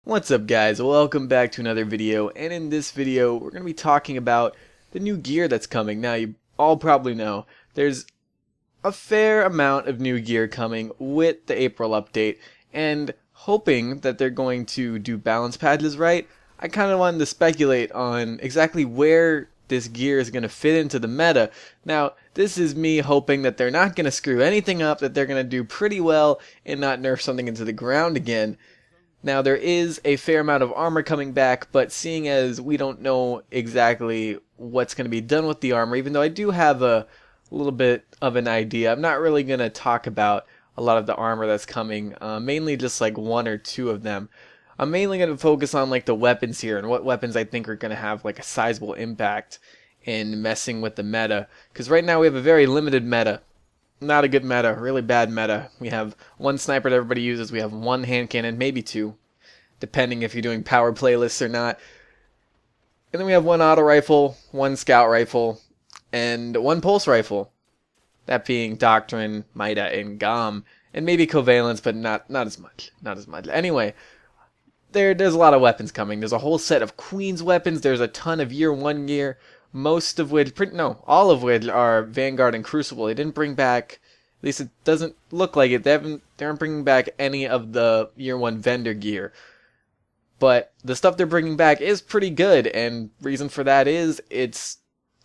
What's up guys, welcome back to another video, and in this video we're going to be talking about the new gear that's coming. Now you all probably know there's a fair amount of new gear coming with the April update, and hoping that they're going to do balance patches right, I kind of wanted to speculate on exactly where this gear is going to fit into the meta. Now this is me hoping that they're not going to screw anything up, that they're going to do pretty well and not nerf something into the ground again. Now there is a fair amount of armor coming back, but seeing as we don't know exactly what's going to be done with the armor, even though I do have a little bit of an idea, I'm not really going to talk about a lot of the armor that's coming, mainly just like one or two of them. I'm mainly going to focus on like the weapons here and what weapons I think are going to have like a sizable impact in messing with the meta, because right now we have a very limited meta. Not a good meta, really bad meta. We have one sniper that everybody uses, we have one hand cannon, maybe two, depending if you're doing power playlists or not. And then we have one auto rifle, one scout rifle, and one pulse rifle. That being Doctrine, Mida, and Gom, and maybe Covalence, but not as much. Not as much. Anyway, there's a lot of weapons coming. There's a whole set of Queen's weapons. There's a ton of Year 1 gear. Most of which, all of which are Vanguard and Crucible. They didn't bring back, at least it doesn't look like it, they aren't bringing back any of the Year 1 vendor gear. But the stuff they're bringing back is pretty good, and reason for that is, it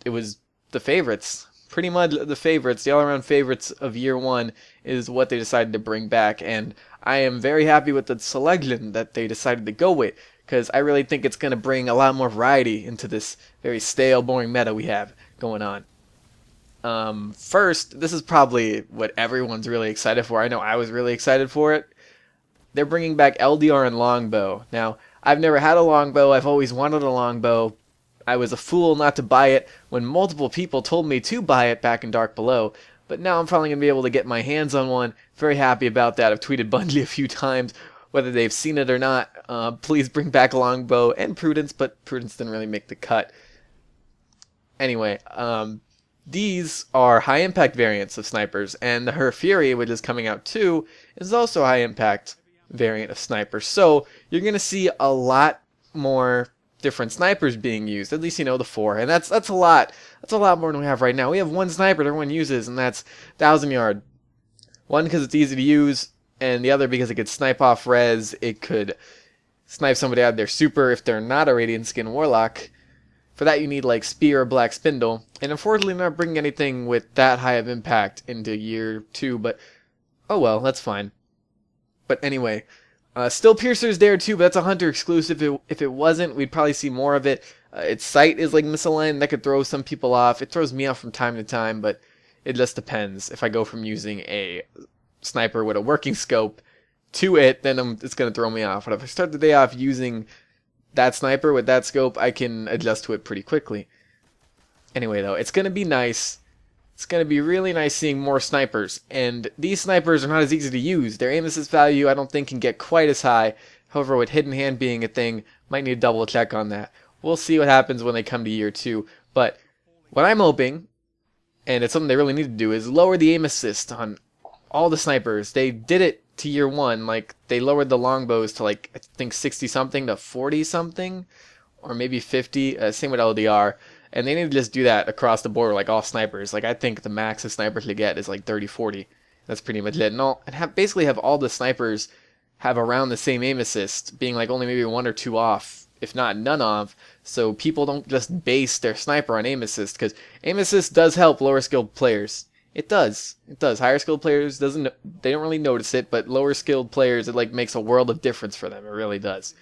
was the favorites. Pretty much the favorites, the all-around favorites of Year 1 is what they decided to bring back, and I am very happy with the selection that they decided to go with, because I really think it's going to bring a lot more variety into this very stale, boring meta we have going on. First, this is probably what everyone's really excited for. I know I was really excited for it. They're bringing back LDR and longbow. Now, I've never had a longbow. I've always wanted a longbow. I was a fool not to buy it when multiple people told me to buy it back in Dark Below. But now I'm finally going to be able to get my hands on one. Very happy about that. I've tweeted Bungie a few times, whether they've seen it or not. Please bring back longbow and Prudence, but Prudence didn't really make the cut. Anyway, these are high impact variants of snipers, and the Her Fury, which is coming out too, is also a high impact variant of snipers. So you're going to see a lot more different snipers being used, at least the 4, and that's a lot. That's a lot more than we have right now. We have one sniper that everyone uses, and that's 1,000 yard. One because it's easy to use, and the other because it could snipe off res. It could snipe somebody out of their super if they're not a Radiant Skin Warlock. For that you need like Spear or Black Spindle, and unfortunately not bringing anything with that high of impact into Year 2, but oh well, that's fine. But anyway, still Piercer's there too, but that's a Hunter exclusive. If it wasn't, we'd probably see more of it. Its sight is like misaligned, that could throw some people off. It throws me off from time to time, but it just depends. If I go from using a sniper with a working scope to it, then it's going to throw me off. But if I start the day off using that sniper with that scope, I can adjust to it pretty quickly. Anyway though, it's going to be nice. It's going to be really nice seeing more snipers, and these snipers are not as easy to use. Their aim assist value I don't think can get quite as high. However, with hidden hand being a thing, might need to double check on that. We'll see what happens when they come to Year 2, but what I'm hoping, and it's something they really need to do, is lower the aim assist on all the snipers. They did it to Year 1, like they lowered the longbows to like I think 60 something to 40 something, or maybe 50, same with LDR. And they need to just do that across the board, like all snipers. Like I think the max a sniper to get is like 30, 40. That's pretty much it. And basically have all the snipers have around the same aim assist, being like only maybe 1 or 2 off, if not none off. So people don't just base their sniper on aim assist, because aim assist does help lower skilled players. It does. It does. Higher skilled players they don't really notice it, but lower skilled players it like makes a world of difference for them. It really does.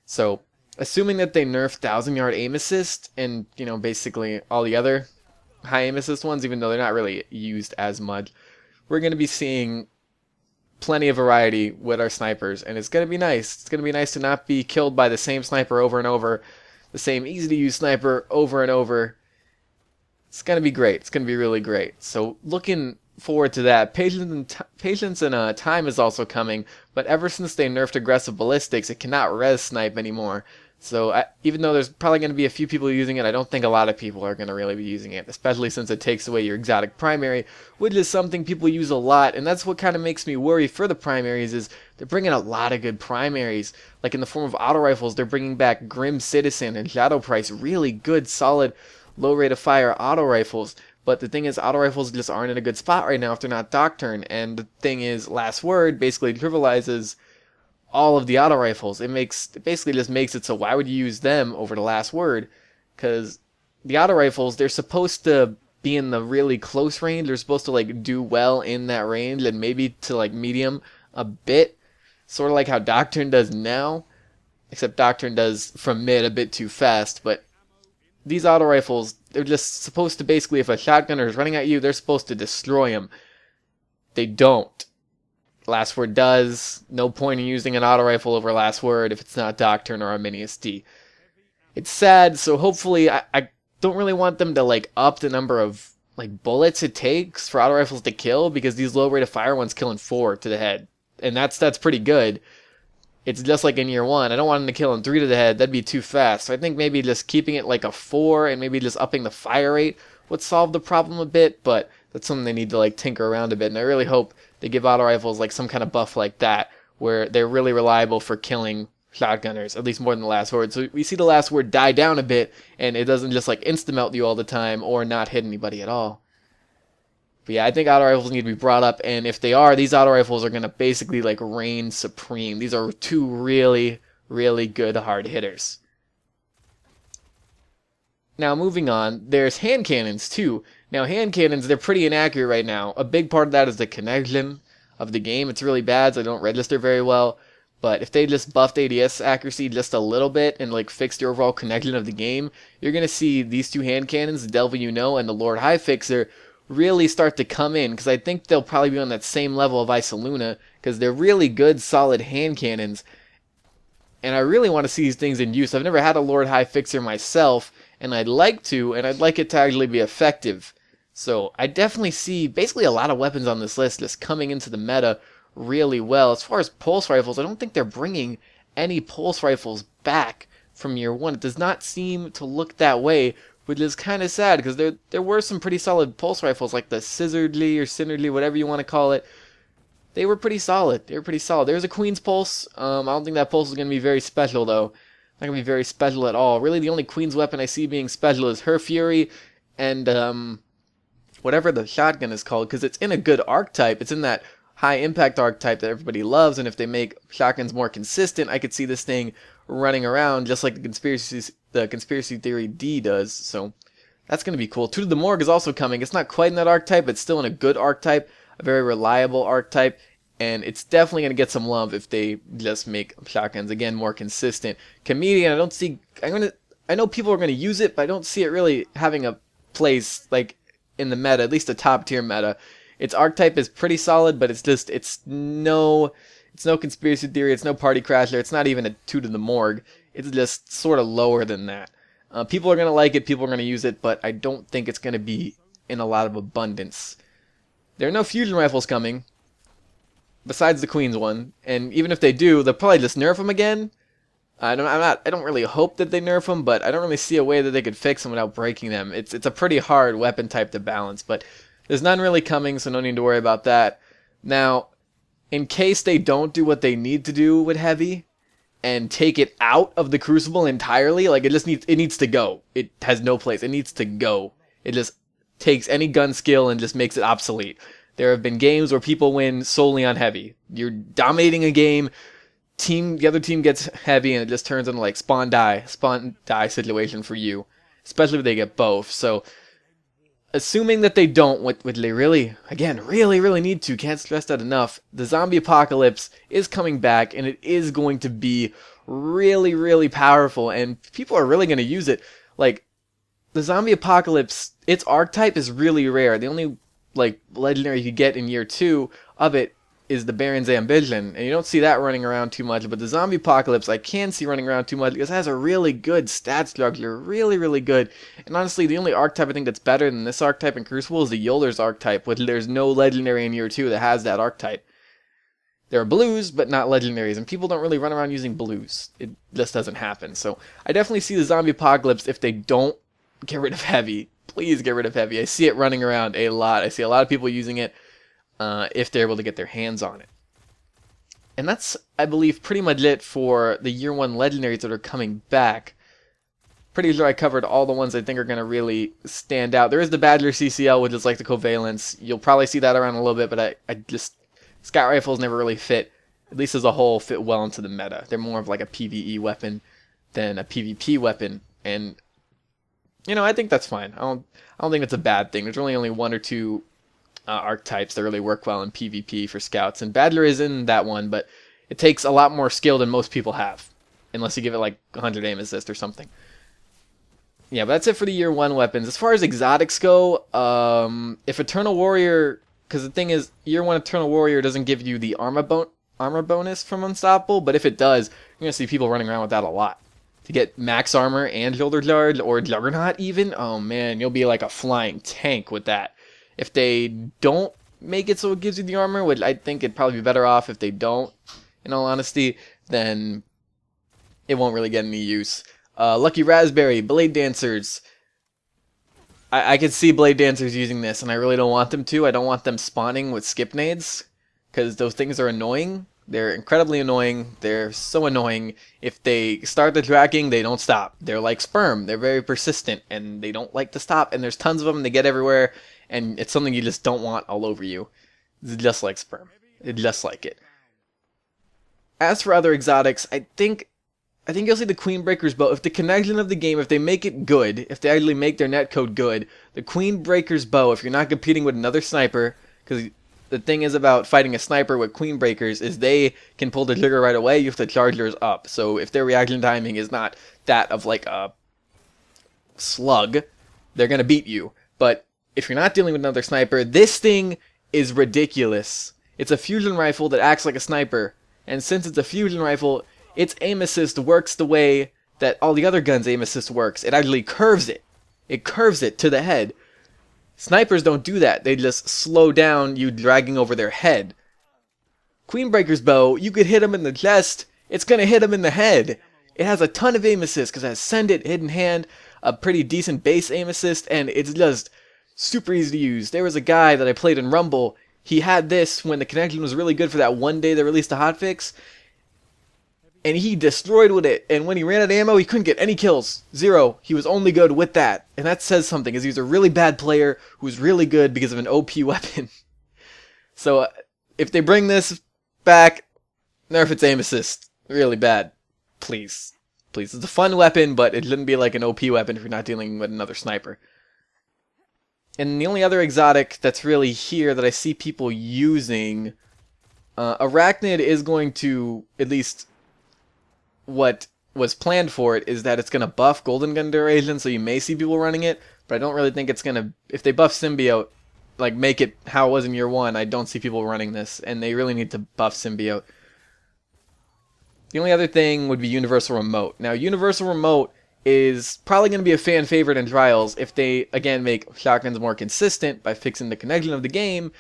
So assuming that they nerf 1,000 yard aim assist and, basically all the other high aim assist ones, even though they're not really used as much, we're going to be seeing plenty of variety with our snipers, and it's going to be nice. It's going to be nice to not be killed by the same sniper over and over, the same easy to use sniper over and over. It's going to be great. It's going to be really great. So looking forward to that. Patience and time is also coming, but ever since they nerfed aggressive ballistics, it cannot res snipe anymore. So even though there's probably going to be a few people using it, I don't think a lot of people are going to really be using it, especially since it takes away your exotic primary, which is something people use a lot, and that's what kind of makes me worry for the primaries is they're bringing a lot of good primaries. Like in the form of auto rifles, they're bringing back Grim Citizen and Shadow Price, really good, solid, low rate of fire auto rifles. But the thing is, auto rifles just aren't in a good spot right now if they're not Doctrine, and the thing is, Last Word basically trivializes all of the auto rifles. It basically just makes it so why would you use them over the Last Word? Because the auto rifles, they're supposed to be in the really close range. They're supposed to like do well in that range and maybe to like medium a bit, sort of like how Doctrine does now, except Doctrine does from mid a bit too fast. But these auto rifles, they're just supposed to basically, if a shotgunner is running at you, they're supposed to destroy him. They don't. Last Word does. No point in using an auto rifle over Last Word if it's not Doctrine or a Mini SD. It's sad, so hopefully I don't really want them to like up the number of like bullets it takes for auto rifles to kill, because these low rate of fire ones killing 4 to the head, and that's pretty good. It's just like in year 1. I don't want them to kill in 3 to the head. That'd be too fast. So I think maybe just keeping it like a 4 and maybe just upping the fire rate would solve the problem a bit, but that's something they need to like tinker around a bit, and I really hope they give auto rifles like some kind of buff like that, where they're really reliable for killing shotgunners, at least more than the Last Word. So we see the Last Word die down a bit, and it doesn't just like insta-melt you all the time or not hit anybody at all. But yeah, I think auto rifles need to be brought up, and if they are, these auto rifles are going to basically like reign supreme. These are 2 really, really good hard hitters. Now moving on, there's hand cannons too. Now hand cannons, they're pretty inaccurate right now. A big part of that is the connection of the game. It's really bad, so they don't register very well. But if they just buffed ADS accuracy just a little bit and like fixed the overall connection of the game, you're going to see these 2 hand cannons, the Devil You Know and the Lord High Fixer, really start to come in, because I think they'll probably be on that same level of Isoluna, because they're really good, solid hand cannons. And I really want to see these things in use. I've never had a Lord High Fixer myself, and I'd like to, and I'd like it to actually be effective. So I definitely see basically a lot of weapons on this list just coming into the meta really well. As far as pulse rifles, I don't think they're bringing any pulse rifles back from year 1. It does not seem to look that way, which is kind of sad, because there were some pretty solid pulse rifles, like the Scissoredly or Cinderedly, whatever you want to call it. They were pretty solid. There's a Queen's Pulse. I don't think that pulse is going to be very special, though. Not going to be very special at all. Really, the only Queen's weapon I see being special is her Fury and whatever the shotgun is called, because it's in a good archetype. It's in that high impact archetype that everybody loves, and if they make shotguns more consistent, I could see this thing running around just like the conspiracy theory D does. So that's going to be cool. Two to the Morgue is also coming. It's not quite in that archetype, but it's still in a good archetype, a very reliable archetype, and it's definitely going to get some love if they just make shotguns again more consistent. Comedian, I know people are going to use it, but I don't see it really having a place like in the meta, at least a top tier meta. Its archetype is pretty solid, but it's no conspiracy theory, it's no party crasher, it's not even a two to the Morgue. It's just sort of lower than that. People are going to like it, people are going to use it, but I don't think it's going to be in a lot of abundance. There are no fusion rifles coming, besides the Queen's one, and even if they do, they'll probably just nerf them again. I don't really hope that they nerf them, but I don't really see a way that they could fix them without breaking them. It's a pretty hard weapon type to balance, but there's none really coming, so no need to worry about that. Now, in case they don't do what they need to do with Heavy and take it out of the Crucible entirely, like it needs to go. It has no place. It needs to go. It just takes any gun skill and just makes it obsolete. There have been games where people win solely on Heavy. You're dominating a game, the other team gets Heavy, and it just turns into like spawn die situation for you, especially if they get both. So assuming that they don't, what they really need to, can't stress that enough, the zombie apocalypse is coming back, and it is going to be really, really powerful, and people are really going to use it. Like, the zombie apocalypse, its archetype is really rare. The only like legendary you could get in year 2 of it is the Baron's Ambition, and you don't see that running around too much, but the zombie apocalypse I can see running around too much because it has a really good stat structure, really, really good. And honestly, the only archetype I think that's better than this archetype in Crucible is the Yoler's archetype, which there's no legendary in year 2 that has that archetype. There are blues, but not legendaries, and people don't really run around using blues. It just doesn't happen. So I definitely see the zombie apocalypse if they don't get rid of heavy. Please get rid of heavy. I see it running around a lot. I see a lot of people using it if they're able to get their hands on it. And that's, I believe, pretty much it for the year 1 legendaries that are coming back. Pretty sure I covered all the ones I think are going to really stand out. There is the Badger CCL, which is like the Covalence. You'll probably see that around a little bit, but I just... Scout rifles never really fit, at least as a whole, fit well into the meta. They're more of like a PvE weapon than a PvP weapon, and you know, I think that's fine. I don't think it's a bad thing. There's really only 1 or 2 archetypes that really work well in PvP for scouts, and Badger is in that one, but it takes a lot more skill than most people have, unless you give it like 100 aim assist or something. Yeah, but that's it for the year 1 weapons. As far as exotics go, if Eternal Warrior... Because the thing is, year 1 Eternal Warrior doesn't give you the armor bonus from Unstoppable, but if it does, you're going to see people running around with that a lot. To get max armor and shoulder charge, or Juggernaut even, oh man, you'll be like a flying tank with that. If they don't make it so it gives you the armor, which I think it'd probably be better off if they don't, in all honesty, then it won't really get any use. Lucky Raspberry, Blade Dancers... I could see Blade Dancers using this, and I really don't want them to. I don't want them spawning with skip nades, because those things are annoying. They're incredibly annoying. They're so annoying. If they start the tracking, they don't stop. They're like sperm. They're very persistent, and they don't like to stop, and there's tons of them. They get everywhere, and it's something you just don't want all over you. It's just like sperm. It's just like it. As for other exotics, I think you'll see the Queen Breaker's Bow. If the connection of the game, if they make it good, if they actually make their netcode good, the Queen Breaker's Bow, if you're not competing with another sniper, because the thing is about fighting a sniper with Queen Breakers is they can pull the trigger right away, you have to charge yours up. So if their reaction timing is not that of like a slug, they're going to beat you. But if you're not dealing with another sniper, this thing is ridiculous. It's a fusion rifle that acts like a sniper, and since it's a fusion rifle, its aim assist works the way that all the other guns' aim assist works. It actually curves it. It curves it to the head. Snipers don't do that. They just slow down you dragging over their head. Queenbreaker's Bow, you could hit him in the chest. It's going to hit him in the head. It has a ton of aim assist because it has Send It, Hidden Hand, a pretty decent base aim assist, and it's just super easy to use. There was a guy that I played in Rumble. He had this when the connection was really good for that one day they released a hotfix. And he destroyed with it, and when he ran out of ammo, he couldn't get any kills. 0. He was only good with that. And that says something, because he was a really bad player who was really good because of an OP weapon. So, if they bring this back, nerf its aim assist. Really bad. Please. Please. It's a fun weapon, but it shouldn't be like an OP weapon if you're not dealing with another sniper. And the only other exotic that's really here that I see people using... Arachnid is going to, at least... what was planned for it is that it's going to buff Golden Gun duration, so you may see people running it, but I don't really think it's going to... If they buff Symbiote, like make it how it was in year 1, I don't see people running this, and they really need to buff Symbiote. The only other thing would be Universal Remote. Now, Universal Remote is probably going to be a fan favorite in Trials if they, again, make shotguns more consistent by fixing the connection of the game.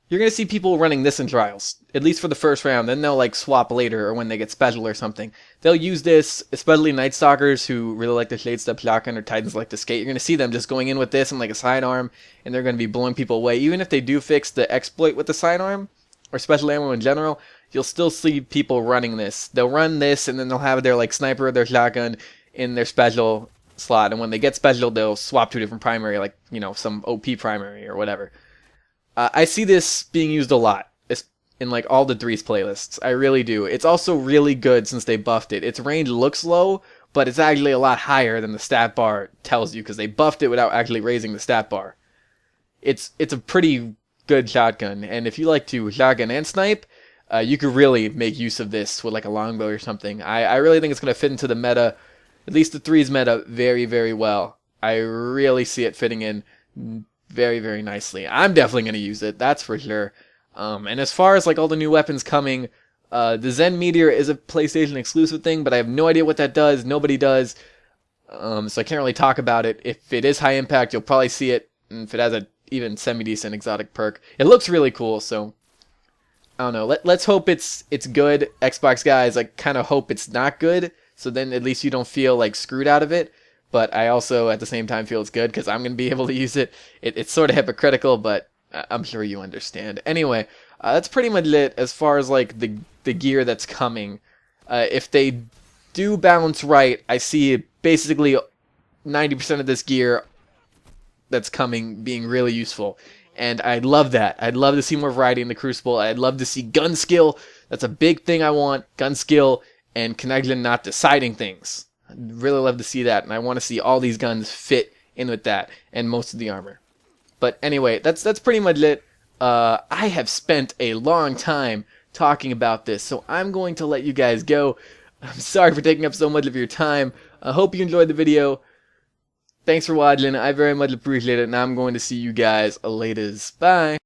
You're going to see people running this in Trials, at least for the first round. Then they'll like swap later or when they get special or something. They'll use this, especially Night Stalkers who really like the Shade Step Shotgun or Titans like the Skate. You're going to see them just going in with this and like a sidearm, and they're going to be blowing people away. Even if they do fix the exploit with the sidearm, or special ammo in general, you'll still see people running this. They'll run this, and then they'll have their like sniper or their shotgun in their special slot. And when they get special, they'll swap to a different primary, like, you know, some OP primary or whatever. I see this being used a lot in like all the Threes playlists. I really do. It's also really good since they buffed it. Its range looks low, but it's actually a lot higher than the stat bar tells you because they buffed it without actually raising the stat bar. It's a pretty good shotgun, and if you like to shotgun and snipe, you could really make use of this with like a longbow or something. I really think it's going to fit into the meta, at least the Threes meta, very, very well. I really see it fitting in very, very nicely. I'm definitely going to use it, that's for sure. And as far as like all the new weapons coming, the Zen Meteor is a PlayStation exclusive thing, but I have no idea what that does. Nobody does. So I can't really talk about it. If it is high impact, you'll probably see it. And if it has a even semi-decent exotic perk, it looks really cool. So I don't know. Let's hope it's good. Xbox guys, I kind of hope it's not good, so then at least you don't feel like screwed out of it. But I also at the same time feel it's good because I'm gonna be able to use it. It's sort of hypocritical, but I'm sure you understand. Anyway, that's pretty much it as far as like the gear that's coming. If they do balance right, I see basically 90% of this gear that's coming being really useful. And I'd love that. I'd love to see more variety in the Crucible. I'd love to see gun skill. That's a big thing I want. Gun skill and Connecting not deciding things. I'd really love to see that. And I want to see all these guns fit in with that. And most of the armor. But anyway, that's pretty much it. I have spent a long time talking about this. So I'm going to let you guys go. I'm sorry for taking up so much of your time. I hope you enjoyed the video. Thanks for watching. I very much appreciate it, and I'm going to see you guys later. Bye.